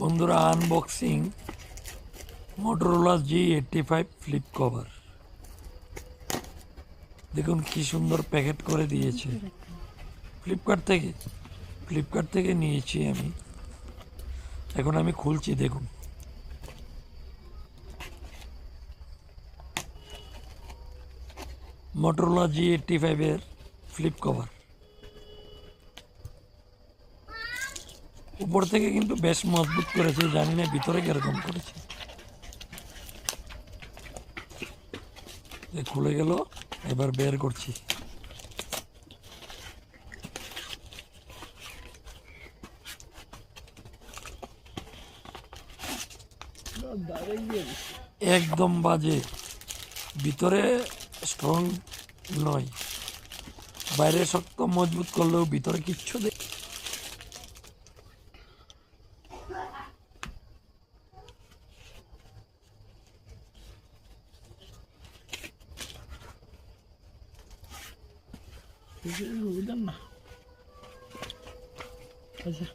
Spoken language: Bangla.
বন্ধুরা, unboxing Motorola G85 flip cover. দেখুন কি সুন্দর প্যাকেট করে দিয়েছে। ফ্লিপকার্ট থেকে নিয়েছি আমি। এখন আমি খুলছি, দেখুন। মোটরোলা G85 এর ফ্লিপ কভার। উপর থেকে কিন্তু বেশ মজবুত করেছে, জানি না ভিতরে কিরকম করেছে। খুলে গেল, এবার বের করছি। একদম বাজে, ভিতরে স্ট্রং নয়, বাইরে শক্ত মজবুত করলেও ভিতরে কিচ্ছু দেখ। না আচ্ছা